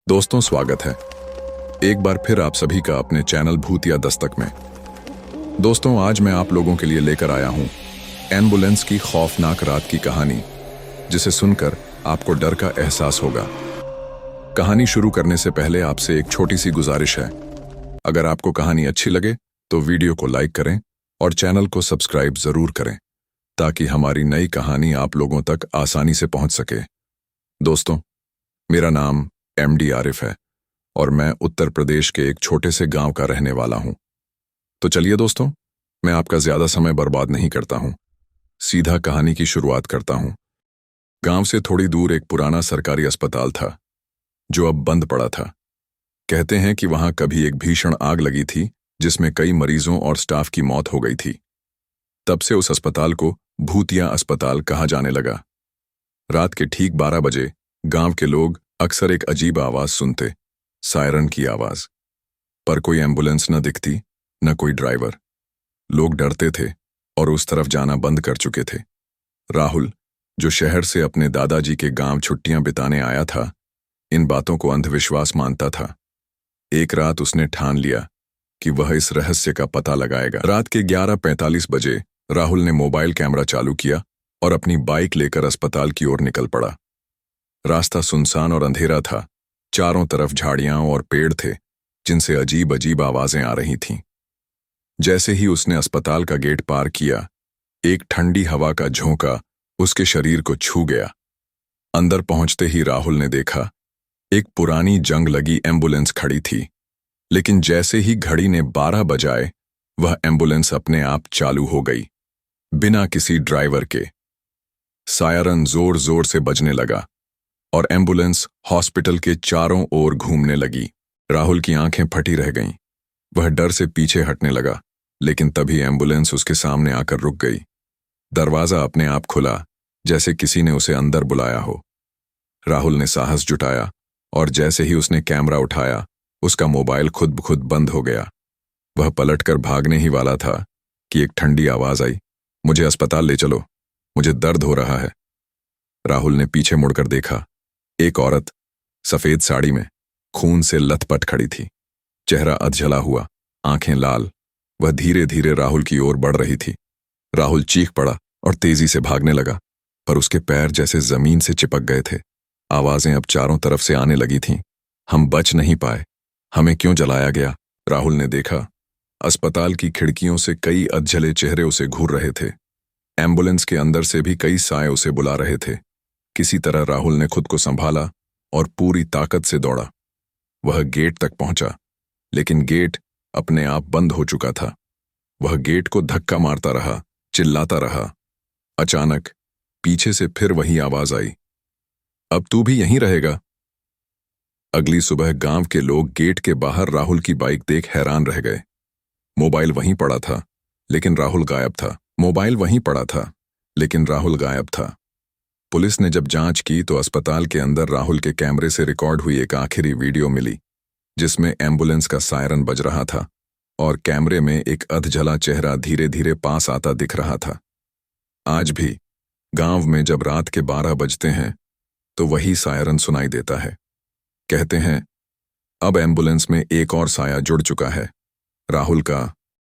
दोस्तों, स्वागत है एक बार फिर आप सभी का अपने चैनल भूतिया दस्तक में। दोस्तों, आज मैं आप लोगों के लिए लेकर आया हूं एम्बुलेंस की खौफनाक रात की कहानी, जिसे सुनकर आपको डर का एहसास होगा। कहानी शुरू करने से पहले आपसे एक छोटी सी गुजारिश है। अगर आपको कहानी अच्छी लगे तो वीडियो को लाइक करें और चैनल को सब्सक्राइब जरूर करें, ताकि हमारी नई कहानी आप लोगों तक आसानी से पहुंच सके। दोस्तों, मेरा नाम एमडी आरिफ है और मैं उत्तर प्रदेश के एक छोटे से गांव का रहने वाला हूं। तो चलिए दोस्तों, मैं आपका ज्यादा समय बर्बाद नहीं करता हूं, सीधा कहानी की शुरुआत करता हूं। गांव से थोड़ी दूर एक पुराना सरकारी अस्पताल था, जो अब बंद पड़ा था। कहते हैं कि वहां कभी एक भीषण आग लगी थी, जिसमें कई मरीजों और स्टाफ की मौत हो गई थी। तब से उस अस्पताल को भूतिया अस्पताल कहा जाने लगा। रात के ठीक 12 बजे गांव के लोग अक्सर एक अजीब आवाज सुनते, सायरन की आवाज। पर कोई एम्बुलेंस न दिखती, न कोई ड्राइवर। लोग डरते थे और उस तरफ जाना बंद कर चुके थे। राहुल, जो शहर से अपने दादाजी के गांव छुट्टियां बिताने आया था, इन बातों को अंधविश्वास मानता था। एक रात उसने ठान लिया कि वह इस रहस्य का पता लगाएगा। रात के 11:45 बजे राहुल ने मोबाइल कैमरा चालू किया और अपनी बाइक लेकर अस्पताल की ओर निकल पड़ा। रास्ता सुनसान और अंधेरा था। चारों तरफ झाड़ियां और पेड़ थे, जिनसे अजीब अजीब आवाजें आ रही थीं। जैसे ही उसने अस्पताल का गेट पार किया, एक ठंडी हवा का झोंका उसके शरीर को छू गया। अंदर पहुंचते ही राहुल ने देखा, एक पुरानी जंग लगी एम्बुलेंस खड़ी थी। लेकिन जैसे ही घड़ी ने 12 बजाए, वह एम्बुलेंस अपने आप चालू हो गई, बिना किसी ड्राइवर के। सायरन जोर जोर से बजने लगा और एम्बुलेंस हॉस्पिटल के चारों ओर घूमने लगी। राहुल की आंखें फटी रह गईं। वह डर से पीछे हटने लगा, लेकिन तभी एम्बुलेंस उसके सामने आकर रुक गई। दरवाजा अपने आप खुला, जैसे किसी ने उसे अंदर बुलाया हो। राहुल ने साहस जुटाया और जैसे ही उसने कैमरा उठाया, उसका मोबाइल खुद ब खुद बंद हो गया। वह पलटकर भागने ही वाला था कि एक ठंडी आवाज आई, मुझे अस्पताल ले चलो, मुझे दर्द हो रहा है। राहुल ने पीछे मुड़कर देखा। एक औरत सफेद साड़ी में खून से लथपथ खड़ी थी, चेहरा अधजला हुआ, आंखें लाल। वह धीरे धीरे राहुल की ओर बढ़ रही थी। राहुल चीख पड़ा और तेजी से भागने लगा, पर उसके पैर जैसे जमीन से चिपक गए थे। आवाजें अब चारों तरफ से आने लगी थीं। हम बच नहीं पाए, हमें क्यों जलाया गया? राहुल ने देखा, अस्पताल की खिड़कियों से कई अधजले चेहरे उसे घूर रहे थे। एम्बुलेंस के अंदर से भी कई साए उसे बुला रहे थे। किसी तरह राहुल ने खुद को संभाला और पूरी ताकत से दौड़ा। वह गेट तक पहुंचा, लेकिन गेट अपने आप बंद हो चुका था। वह गेट को धक्का मारता रहा, चिल्लाता रहा। अचानक पीछे से फिर वही आवाज आई, अब तू भी यहीं रहेगा। अगली सुबह गांव के लोग गेट के बाहर राहुल की बाइक देख हैरान रह गए। मोबाइल वहीं पड़ा था, लेकिन राहुल गायब था। मोबाइल वहीं पड़ा था, लेकिन राहुल गायब था। पुलिस ने जब जांच की तो अस्पताल के अंदर राहुल के कैमरे से रिकॉर्ड हुई एक आखिरी वीडियो मिली, जिसमें एम्बुलेंस का सायरन बज रहा था और कैमरे में एक अधजला चेहरा धीरे धीरे पास आता दिख रहा था। आज भी गांव में जब रात के 12 बजते हैं तो वही सायरन सुनाई देता है। कहते हैं अब एम्बुलेंस में एक और साया जुड़ चुका है, राहुल का